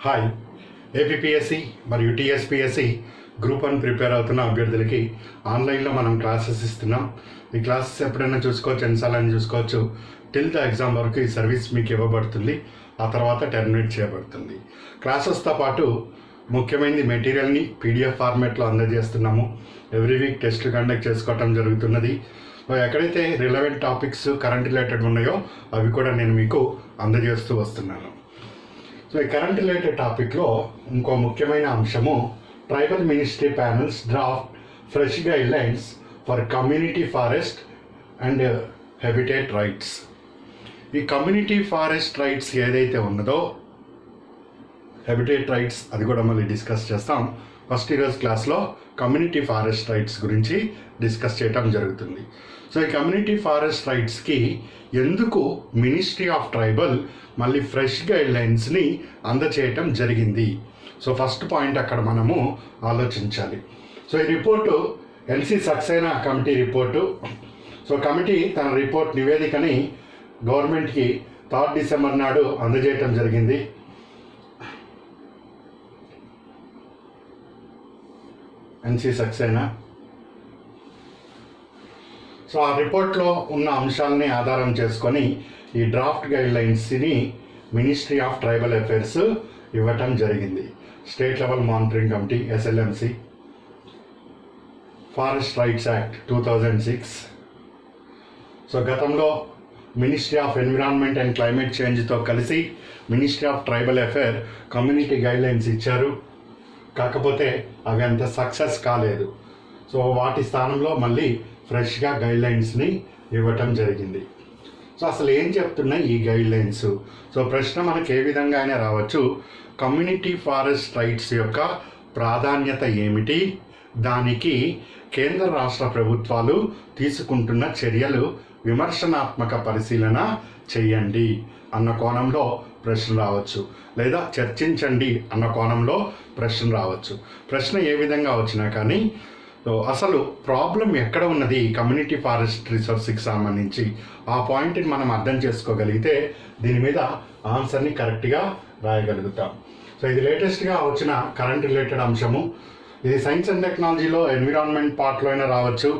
Hi. APPSC మరియు TSPSC group 1 prepare అవుతున్న అభ్యర్థులకి ఆన్లైన్లో మనం క్లాసెస్ ఇస్తున్నాం. ఈ క్లాసెస్ ఎప్పుడైనా చూసుకోవచ్చు, ఎన్నిసార్లు చూసుకోవచ్చు. టిల్ ద ఎగ్జామ్ వరకు ఈ సర్వీస్ మీకు ఇవ్వబడుతుంది, ఆ తర్వాత టెర్మినేట్ చేయబడుతుంది. క్లాసెస్తో పాటు ముఖ్యమైనది మెటీరియల్ని పీడిఎఫ్ ఫార్మేట్లో అందజేస్తున్నాము. ఎవ్రీ వీక్ టెస్ట్లు కండక్ట్ చేసుకోవటం జరుగుతున్నది. ఎక్కడైతే రిలవెంట్ టాపిక్స్ కరెంట్ రిలేటెడ్ ఉన్నాయో అవి కూడా నేను మీకు అందజేస్తూ వస్తున్నాను. సో ఈ కరెంట్ రిలేటెడ్ టాపిక్లో ఇంకో ముఖ్యమైన అంశము tribal ministry panels draft fresh guide lines for community forest and habitat rights. ఈ కమ్యూనిటీ ఫారెస్ట్ రైట్స్ ఏదైతే ఉన్నదో హ్యాబిటేట్ రైట్స్ అది కూడా మళ్ళీ డిస్కస్ చేస్తాం. ఫస్ట్ ఈరోజు క్లాస్లో కమ్యూనిటీ ఫారెస్ట్ రైట్స్ గురించి డిస్కస్ చేయటం జరుగుతుంది. సో ఈ కమ్యూనిటీ ఫారెస్ట్ రైట్స్కి ఎందుకు మినిస్ట్రీ ఆఫ్ ట్రైబల్ మళ్ళీ ఫ్రెష్ గైడ్ లైన్స్ని అందచేయటం జరిగింది? సో ఫస్ట్ పాయింట్ అక్కడ మనము ఆలోచించాలి. సో ఈ report LC Saxena committee report. So committee తన రిపోర్ట్ నివేదికని గవర్నమెంట్కి 3 డిసెంబర్ నాడు అందజేయటం జరిగింది. ఎన్సి సక్సేనా. సో ఆ రిపోర్ట్లో ఉన్న అంశాలని ఆధారం చేసుకొని ఈ డ్రాఫ్ట్ గైడ్ లైన్స్ని మినిస్ట్రీ ఆఫ్ ట్రైబల్ అఫైర్స్ ఇవ్వటం జరిగింది. State level monitoring committee SLMC, forest rights act 2006. So గతంలో ministry of environment and climate చేంజ్తో కలిసి ministry of tribal affair community guidelines ఇచ్చారు. కాకపోతే అవి అంత సక్సెస్ కాలేదు. సో వాటి స్థానంలో మళ్ళీ ఫ్రెష్గా గైడ్ లైన్స్ని ఇవ్వటం జరిగింది. సో అసలు ఏం చెప్తున్నాయి ఈ గైడ్ లైన్స్? సో ప్రశ్న మనకు ఏ విధంగా అయినా రావచ్చు. కమ్యూనిటీ ఫారెస్ట్ రైట్స్ యొక్క ప్రాధాన్యత ఏమిటి, దానికి కేంద్ర రాష్ట్ర ప్రభుత్వాలు తీసుకుంటున్న చర్యలు విమర్శనాత్మక పరిశీలన చేయండి అన్న కోణంలో ప్రశ్న రావచ్చు, లేదా చర్చించండి అన్న కోణంలో ప్రశ్న రావచ్చు. ప్రశ్న ఏ విధంగా వచ్చినా కానీ అసలు ప్రాబ్లం ఎక్కడ ఉన్నది కమ్యూనిటీ ఫారెస్ట్ రిసోర్స్కి సంబంధించి ఆ పాయింట్ని మనం అర్థం చేసుకోగలిగితే దీని మీద ఆన్సర్ని కరెక్ట్గా రాయగలుగుతాం. సో ఇది లేటెస్ట్గా వచ్చిన కరెంట్ రిలేటెడ్ అంశము. ఇది సైన్స్ అండ్ టెక్నాలజీలో ఎన్విరాన్మెంట్ పార్ట్లో అయినా రావచ్చు,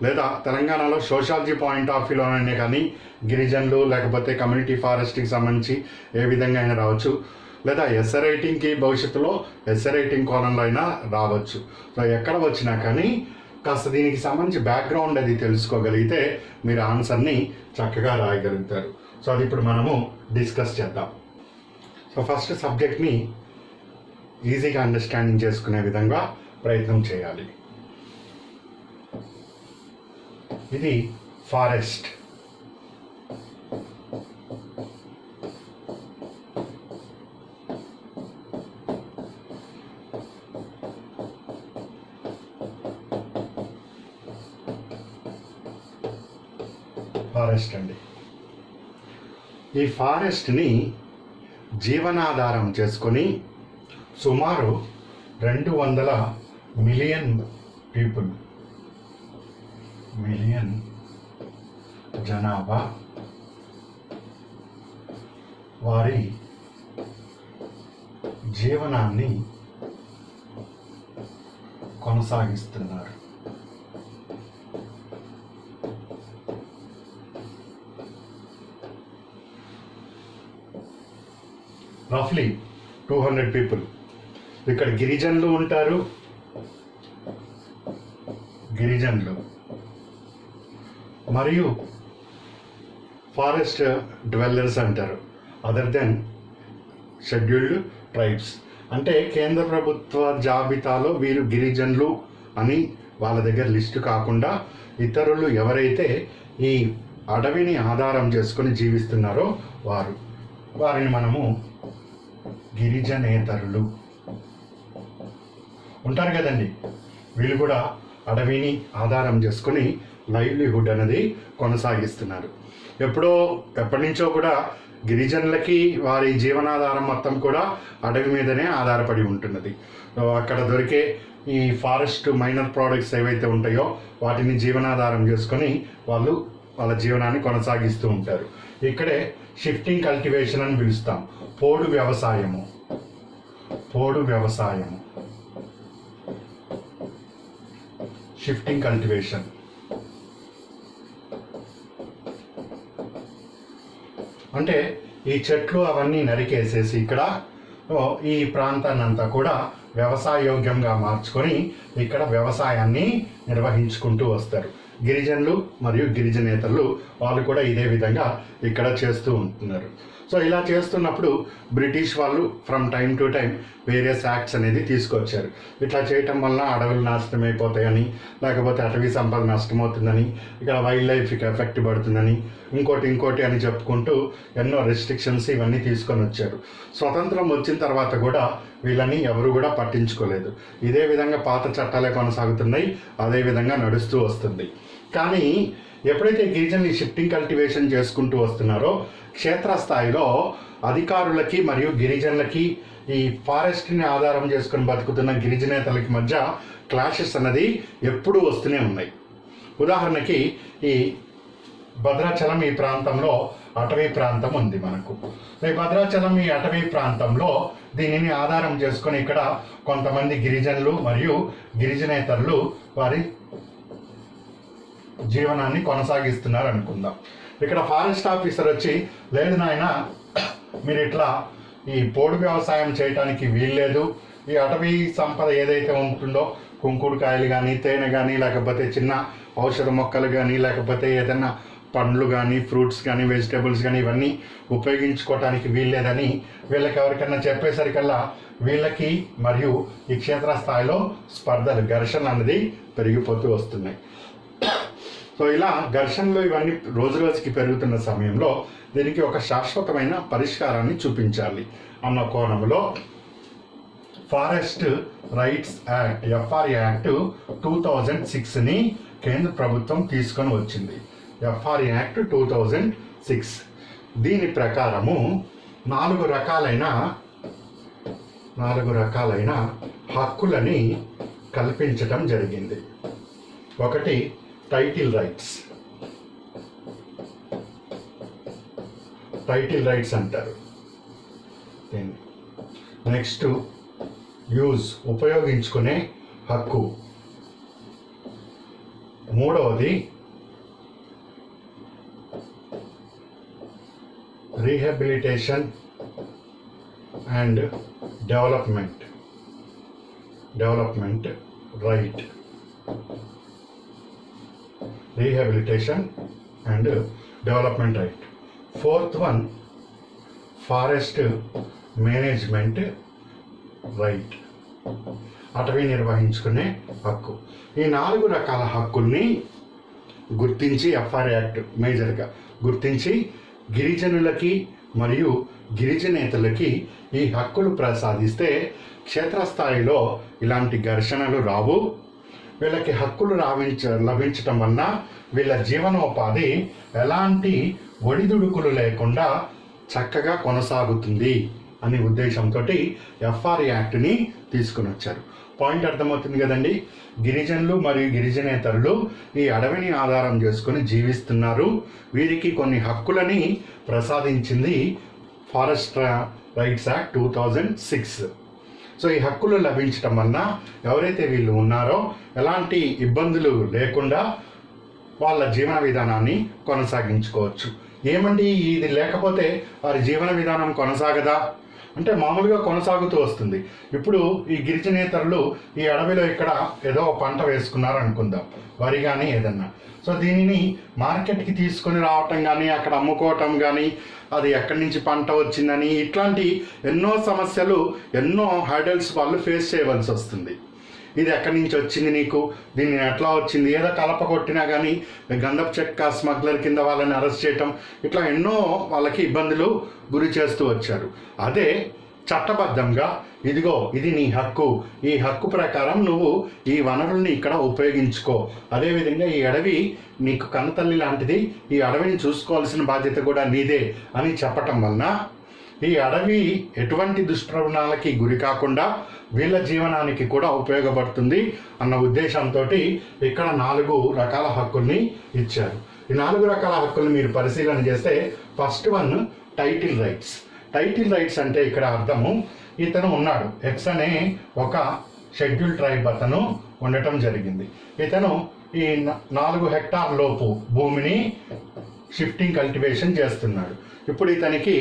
లేదా తెలంగాణలో సోషాలజీ పాయింట్ ఆఫ్ వ్యూలోనే కానీ గిరిజనులు లేకపోతే కమ్యూనిటీ ఫారెస్ట్కి సంబంధించి ఏ విధంగా అయినా రావచ్చు, లేదా ఎస్ఏ రైటింగ్కి భవిష్యత్తులో ఎస్ఏ రైటింగ్ కోణంలో అయినా రావచ్చు. సో ఎక్కడ వచ్చినా కానీ కాస్త దీనికి సంబంధించి బ్యాక్గ్రౌండ్ అది తెలుసుకోగలిగితే మీరు ఆన్సర్ని చక్కగా రాయగలుగుతారు. సో అది ఇప్పుడు మనము డిస్కస్ చేద్దాం. సో ఫస్ట్ సబ్జెక్ట్ని ఈజీగా అండర్స్టాండింగ్ చేసుకునే విధంగా ప్రయత్నం చేయాలి. ఇది ఫారెస్ట్. ఫారెస్ట్ అండి. ఈ ఫారెస్ట్ని జీవనాధారం చేసుకొని సుమారు 200 మిలియన్ పీపుల్, మిలియన్ జనాభా వారి జీవనాన్ని కొనసాగిస్తున్నారు. రఫ్లీ 200 పీపుల్. ఇక్కడ గిరిజనులు ఉంటారు, గిరిజనులు మరియు ఫారెస్ట్ డ్వెల్లర్స్ అంటారు, అదర్ దెన్ షెడ్యూల్డ్ ట్రైబ్స్. అంటే కేంద్ర ప్రభుత్వ జాబితాలో వీరు గిరిజనులు అని వాళ్ళ దగ్గర లిస్టు కాకుండా ఇతరులు ఎవరైతే ఈ అడవిని ఆధారం చేసుకొని జీవిస్తున్నారో వారిని మనము గిరిజనేతరులు ఉంటారు కదండి. వీళ్ళు కూడా అడవిని ఆధారం చేసుకొని లైవ్లీహుడ్ అనేది కొనసాగిస్తున్నారు. ఎప్పటి నుంచో కూడా గిరిజనులకి వారి జీవనాధారం మొత్తం కూడా అడవి మీదనే ఆధారపడి ఉంటున్నది. అక్కడ దొరికే ఈ ఫారెస్ట్ మైనర్ ప్రోడక్ట్స్ ఏవైతే ఉంటాయో వాటిని జీవనాధారం చేసుకొని వాళ్ళు వాళ్ళ జీవనాన్ని కొనసాగిస్తూ ఉంటారు. ఇక్కడే షిఫ్టింగ్ కల్టివేషన్ అని పిలుస్తాం, పోడు వ్యవసాయము. పోడు వ్యవసాయం, షిఫ్టింగ్ కల్టివేషన్. అంటే ఈ చెట్లు అవన్నీ నరికేసేసి ఇక్కడ ఈ ప్రాంతాన్ని అంతా కూడా వ్యవసాయ యోగ్యంగా మార్చుకొని ఇక్కడ వ్యవసాయాన్ని నిర్వహించుకుంటూ వస్తారు. గిరిజనులు మరియు గిరిజనేతరులు వాళ్ళు కూడా ఇదే విధంగా ఇక్కడ చేస్తూ ఉంటున్నారు. సో ఇలా చేస్తున్నప్పుడు బ్రిటిష్ వాళ్ళు from time to time various acts అనేది తీసుకొచ్చారు. ఇట్లా చేయటం వల్ల అడవులు నాశనం అయిపోతాయని, లేకపోతే అటవీ సంపద నష్టమవుతుందని, ఇక్కడ వైల్డ్ లైఫ్కి ఎఫెక్ట్ పడుతుందని, ఇంకోటి అని చెప్పుకుంటూ ఎన్నో రెస్ట్రిక్షన్స్ ఇవన్నీ తీసుకొని వచ్చారు. స్వతంత్రం వచ్చిన తర్వాత కూడా వీళ్ళని ఎవరు కూడా పట్టించుకోలేదు. ఇదే విధంగా పాత చట్టాలే కొనసాగుతున్నాయి, అదే విధంగా నడుస్తూ వస్తుంది. కానీ ఎప్పుడైతే గిరిజనులు షిఫ్టింగ్ కల్టివేషన్ చేసుకుంటూ వస్తున్నారో క్షేత్రస్థాయిలో అధికారులకి మరియు గిరిజనులకి, ఈ ఫారెస్ట్ని ఆధారం చేసుకుని బతుకుతున్న గిరిజనేతలకి మధ్య క్లాషెస్ అన్నది ఎప్పుడూ వస్తూనే ఉన్నాయి. ఉదాహరణకి ఈ భద్రాచలం ఈ ప్రాంతంలో అటవీ ప్రాంతం ఉంది మనకు. ఈ భద్రాచలం ఈ అటవీ ప్రాంతంలో దీనిని ఆధారం చేసుకొని ఇక్కడ కొంతమంది గిరిజనులు మరియు గిరిజనేతరులు వారి జీవనాన్ని కొనసాగిస్తున్నారు అనుకుందాం. ఇక్కడ ఫారెస్ట్ ఆఫీసర్ వచ్చి, లేదు నాయన మీరు ఇట్లా ఈ పోడు వ్యవసాయం చేయడానికి వీల్లేదు, ఈ అటవీ సంపద ఏదైతే ఉంటుందో కుంకుడుకాయలు కానీ, తేనె కానీ, లేకపోతే చిన్న ఔషధ మొక్కలు కానీ, లేకపోతే ఏదైనా పండ్లు కానీ, ఫ్రూట్స్ కానీ, వెజిటేబుల్స్ కానీ ఇవన్నీ ఉపయోగించుకోవటానికి వీల్లేదని వీళ్ళకి ఎవరికన్నా చెప్పేసరికల్లా వీళ్ళకి మరియు ఈ క్షేత్రస్థాయిలో స్పర్ధలు, ఘర్షణలు అనేది పెరిగిపోతూ వస్తున్నాయి. సో ఇలా ఘర్షణలు ఇవన్నీ రోజు రోజుకి పెరుగుతున్న సమయంలో దీనికి ఒక శాశ్వతమైన పరిష్కారాన్ని చూపించాలి అన్న కోణంలో forest rights act, FR act 2006ని కేంద్ర ప్రభుత్వం తీసుకొని వచ్చింది. FR act 2006. దీని ప్రకారము 4 రకాలైన హక్కులని కల్పించటం జరిగింది. ఒకటి టైటిల్ రైట్స్ అంటారు. నెక్స్ట్ యూజ్, ఉపయోగించుకునే హక్కు. మూడవది rehabilitation and development right. Rehabilitation and development right. Fourth one forest management right, అటవీ నిర్వహించుకునే హక్కు. ఈ 4 రకాల హక్కుల్ని గుర్తించి FR యాక్ట్ మేజర్గా గుర్తించి గిరిజనులకి మరియు గిరిజనేతలకి ఈ హక్కులు ప్రసాదిస్తే క్షేత్రస్థాయిలో ఇలాంటి ఘర్షణలు రావు. వీళ్ళకి హక్కులు లభించటం వలన వీళ్ళ జీవనోపాధి ఎలాంటి ఒడిదుడుకులు లేకుండా చక్కగా కొనసాగుతుంది అనే ఉద్దేశంతో FR యాక్ట్ని తీసుకుని వచ్చారు. పాయింట్ అర్థమవుతుంది కదండి. గిరిజనులు మరియు గిరిజనేతరులు ఈ అడవిని ఆధారం చేసుకొని జీవిస్తున్నారు. వీరికి కొన్ని హక్కులని ప్రసాదించింది ఫారెస్ట్ రైట్స్ యాక్ట్ 2006. సో ఈ హక్కులు లభించటం వలన ఎవరైతే వీళ్ళు ఉన్నారో ఎలాంటి ఇబ్బందులు లేకుండా వాళ్ళ జీవన విధానాన్ని కొనసాగించుకోవచ్చు. ఏమండి ఇది లేకపోతే వారి జీవన విధానం కొనసాగదా అంటే మామూలుగా కొనసాగుతూ వస్తుంది. ఇప్పుడు ఈ గిరిజనేతరులు ఈ అడవిలో ఇక్కడ ఏదో పంట వేసుకున్నారు అనుకుందాం, వరి కానీ ఏదన్నా. సో దీనిని మార్కెట్కి తీసుకొని రావటం కానీ, అక్కడ అమ్ముకోవటం కానీ, అది ఎక్కడి నుంచి పంట వచ్చిందని, ఇట్లాంటి ఎన్నో సమస్యలు, ఎన్నో హర్డల్స్ వాళ్ళు ఫేస్ చేయవలసి వస్తుంది. ఇది ఎక్కడి నుంచి వచ్చింది, నీకు దీన్ని ఎట్లా వచ్చింది, ఏదో కలప కొట్టినా కానీ గంధపు చెక్క స్మగ్లర్ కింద వాళ్ళని అరెస్ట్ చేయటం, ఇట్లా ఎన్నో వాళ్ళకి ఇబ్బందులు గురి చేస్తూ వచ్చారు. అదే చట్టబద్ధంగా ఇదిగో ఇది నీ హక్కు, ఈ హక్కు ప్రకారం నువ్వు ఈ వనరుల్ని ఇక్కడ ఉపయోగించుకో, అదేవిధంగా ఈ అడవి నీకు కన్నతల్లి లాంటిది, ఈ అడవిని చూసుకోవాల్సిన బాధ్యత కూడా నీదే అని చెప్పటం వలన ఈ అడవి ఎటువంటి దుష్ప్రవణాలకి గురి కాకుండా వీళ్ళ జీవనానికి కూడా ఉపయోగపడుతుంది అన్న ఉద్దేశంతో ఇక్కడ 4 రకాల హక్కుల్ని ఇచ్చారు. ఈ 4 రకాల హక్కుల్ని మీరు పరిశీలన చేస్తే first one title rights. Title rights అంటే ఇక్కడ అర్థము ఇతను ఉన్నాడు. ఎక్స్ అనే ఒక షెడ్యూల్ ట్రైబ్ అతను ఉండటం జరిగింది. ఇతను ఈ 4 హెక్టార్ లోపు భూమిని షిఫ్టింగ్ కల్టివేషన్ చేస్తున్నాడు. ఇప్పుడు ఇతనికి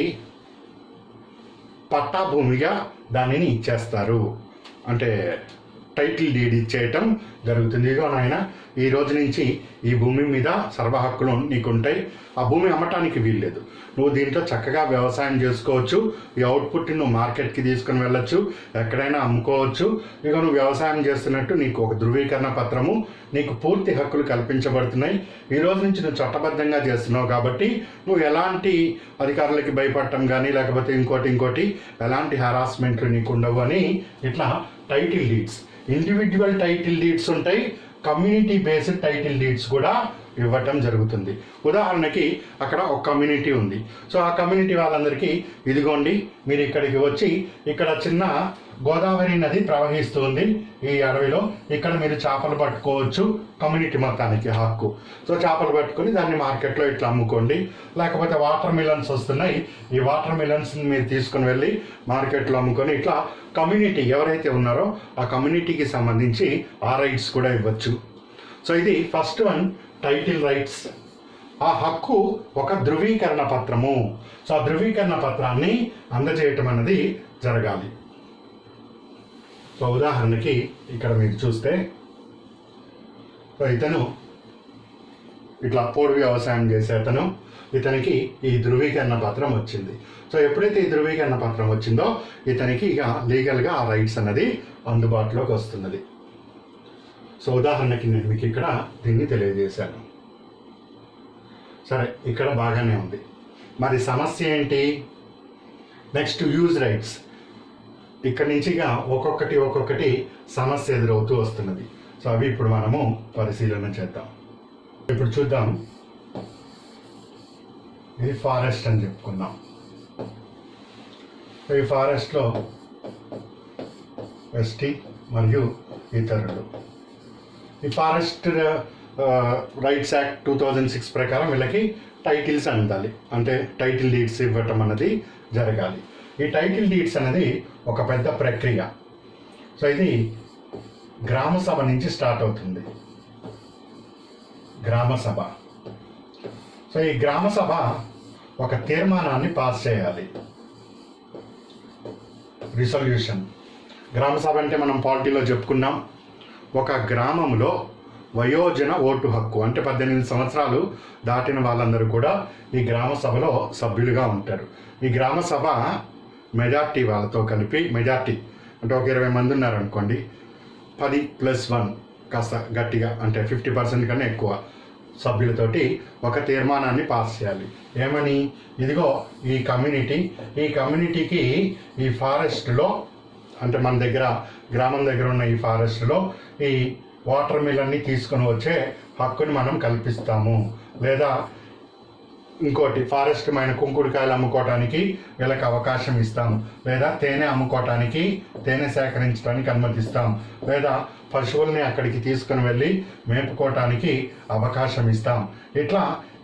పట్టా భూమిగా దానిని ఇచ్చేస్తారు, అంటే టైటిల్ డీడ్ ఇచ్చేయటం జరుగుతుంది. ఇదిగో నాయన, ఈ రోజు నుంచి ఈ భూమి మీద సర్వ హక్కులు నీకుంటాయి. ఆ భూమి అమ్మటానికి వీల్లేదు. నువ్వు దీంట్లో చక్కగా వ్యవసాయం చేసుకోవచ్చు. ఈ అవుట్పుట్ని నువ్వు మార్కెట్కి తీసుకుని వెళ్ళొచ్చు, ఎక్కడైనా అమ్ముకోవచ్చు. ఇక నువ్వు వ్యవసాయం చేస్తున్నట్టు నీకు ఒక ధృవీకరణ పత్రము, నీకు పూర్తి హక్కులు కల్పించబడుతున్నాయి. ఈ రోజు నుంచి నువ్వు చట్టబద్ధంగా చేస్తున్నావు కాబట్టి నువ్వు ఎలాంటి అధికారులకి భయపడటం కానీ లేకపోతే ఇంకోటి ఎలాంటి హెరాస్మెంట్లు నీకు ఉండవు అని ఇట్లా title deeds, individual title deeds ఉంటాయి, కమ్యూనిటీ బేస్డ్ టైటిల్ డీడ్స్ కూడా ఇవ్వటం జరుగుతుంది. ఉదాహరణకి అక్కడ ఒక కమ్యూనిటీ ఉంది. సో ఆ కమ్యూనిటీ వాళ్ళందరికీ ఇదిగోండి, మీరు ఇక్కడికి వచ్చి ఇక్కడ చిన్న గోదావరి నది ప్రవహిస్తుంది ఈ అడవిలో, ఇక్కడ మీరు చేపలు పట్టుకోవచ్చు, కమ్యూనిటీ మొత్తానికి హక్కు. సో చేపలు పట్టుకొని దాన్ని మార్కెట్లో ఇట్లా అమ్ముకోండి. లేకపోతే వాటర్ మిలన్స్ వస్తున్నాయి, ఈ వాటర్ మిలన్స్ని మీరు తీసుకుని వెళ్ళి మార్కెట్లో అమ్ముకొని, ఇట్లా కమ్యూనిటీ ఎవరైతే ఉన్నారో ఆ కమ్యూనిటీకి సంబంధించి ఆ రైట్స్ కూడా ఇవ్వచ్చు. సో ఇది ఫస్ట్ వన్, టైటిల్ రైట్స్. ఆ హక్కు ఒక ధృవీకరణ పత్రము. సో ఆ ధృవీకరణ పత్రాన్ని అందజేయటం అనేది జరగాలి. సో ఉదాహరణకి ఇక్కడ మీరు చూస్తే, సో ఇతను ఇట్లా పోడు వ్యవసాయం చేసే అతను, ఇతనికి ఈ ధృవీకరణ పత్రం వచ్చింది. సో ఎప్పుడైతే ఈ ధృవీకరణ పత్రం వచ్చిందో ఇతనికి ఇక లీగల్గా ఆ రైట్స్ అన్నది అందుబాటులోకి వస్తున్నది. సో ఉదాహరణకి నేను మీకు ఇక్కడ దీన్ని తెలియజేశాను. సరే, ఇక్కడ బాగానే ఉంది. మరి సమస్య ఏంటి? Next use rights. ఇక్కడి నుంచి ఇక ఒక్కొక్కటి సమస్య ఎదురవుతూ వస్తున్నది. సో అవి ఇప్పుడు మనము పరిశీలన చేద్దాం. ఇప్పుడు చూద్దాం. ఇది ఫారెస్ట్ అని చెప్పుకున్నాం. ఈ ఫారెస్ట్లో ఎస్టీ మరియు ఇతరులు. ఈ ఫారెస్ట్ రైట్స్ యాక్ట్ 2006 ప్రకారం వీళ్ళకి టైటిల్స్ అందాలి, అంటే టైటిల్ డీడ్స్ ఇవ్వటం అన్నది జరగాలి. ఈ టైటిల్ డీడ్స్ అనేది ఒక పెద్ద ప్రక్రియ. సో ఇది గ్రామ సభ నుంచి స్టార్ట్ అవుతుంది. గ్రామ సభ. సో ఈ గ్రామ సభ ఒక తీర్మానాన్ని పాస్ చేయాలి, రిజల్యూషన్. గ్రామ సభ అంటే మనం పార్టీలో చెప్పుకున్నాం, ఒక గ్రామంలో వయోజన ఓటు హక్కు, అంటే 18 సంవత్సరాలు దాటిన వాళ్ళందరూ కూడా ఈ గ్రామ సభలో సభ్యులుగా ఉంటారు. ఈ గ్రామ సభ మెజార్టీ వాళ్ళతో కలిపి, మెజార్టీ అంటే ఒక 20 మంది ఉన్నారనుకోండి, 10+1 కాస్త గట్టిగా అంటే 50% కన్నా ఎక్కువ సభ్యులతోటి ఒక తీర్మానాన్ని పాస్ చేయాలి. ఏమని? ఇదిగో ఈ కమ్యూనిటీకి ఈ ఫారెస్ట్లో, అంటే మన దగ్గర గ్రామం దగ్గర ఉన్న ఈ ఫారెస్ట్లో ఈ వాటర్ మిలన్ని తీసుకొని వచ్చే హక్కుని మనం కల్పిస్తాము. లేదా ఇంకోటి, ఫారెస్ట్ మైన కుంకుడుకాయలు అమ్ముకోవటానికి వీళ్ళకి అవకాశం ఇస్తాం. లేదా తేనె అమ్ముకోవటానికి, తేనె సేకరించడానికి అనుమతిస్తాం. లేదా పశువుల్ని అక్కడికి తీసుకుని వెళ్ళి మేపుకోవటానికి అవకాశం ఇస్తాం. ఇట్లా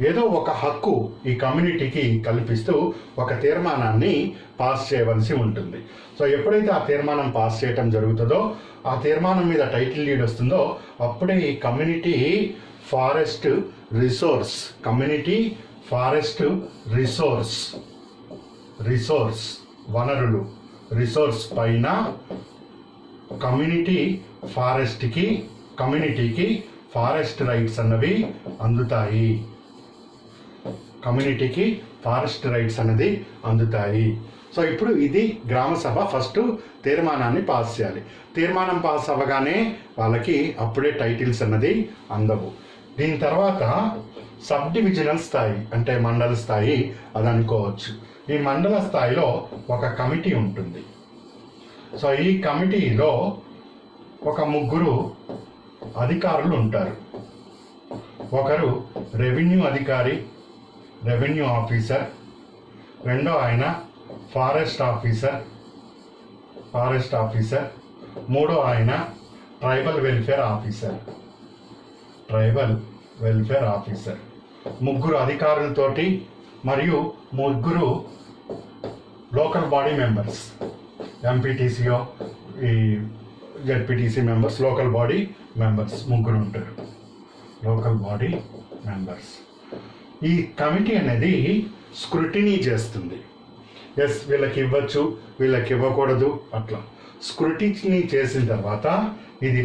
ఏదో ఒక హక్కు ఈ కమ్యూనిటీకి కల్పిస్తూ ఒక తీర్మానాన్ని పాస్ చేయవలసి ఉంటుంది. సో ఎప్పుడైతే ఆ తీర్మానం పాస్ చేయటం జరుగుతుందో, ఆ తీర్మానం మీద టైటిల్ డీడ్ వస్తుందో, అప్పుడే ఈ community forest resource, community forest resource వనరులు, రిసోర్స్ పైన కమ్యూనిటీకి ఫారెస్ట్ రైట్స్ అన్నవి అందుతాయి. కమ్యూనిటీకి ఫారెస్ట్ రైట్స్ అన్నది అందుతాయి. సో ఇప్పుడు ఇది గ్రామ సభ ఫస్ట్ తీర్మానాన్ని పాస్ చేయాలి. తీర్మానం పాస్ అవ్వగానే వాళ్ళకి అప్పుడే టైటిల్స్ అన్నది అందవు. దీని తర్వాత సబ్ డివిజనల్ స్థాయి, అంటే మండల స్థాయి అది అనుకోవచ్చు. ఈ మండల స్థాయిలో ఒక కమిటీ ఉంటుంది. సో ఈ కమిటీలో ఒక 3 అధికారులు ఉంటారు. ఒకరు రెవెన్యూ అధికారి, రెవెన్యూ ఆఫీసర్. రెండో ఆయన ఫారెస్ట్ ఆఫీసర్. మూడో ఆయన ట్రైబల్ వెల్ఫేర్ ఆఫీసర్. 3 అధికారులతోటి మరియు 3 లోకల్ బాడీ మెంబర్స్, ఎంపీటీసీఓ, ఈ ZPTC members, local body members ముగ్గురు ఉంటారు. Local body members. ఈ కమిటీ అనేది స్క్రూటినీ చేస్తుంది. ఎస్, వీళ్ళకి ఇవ్వచ్చు, వీళ్ళకి ఇవ్వకూడదు, అట్లా స్క్రూటినీ చేసిన తర్వాత ఇది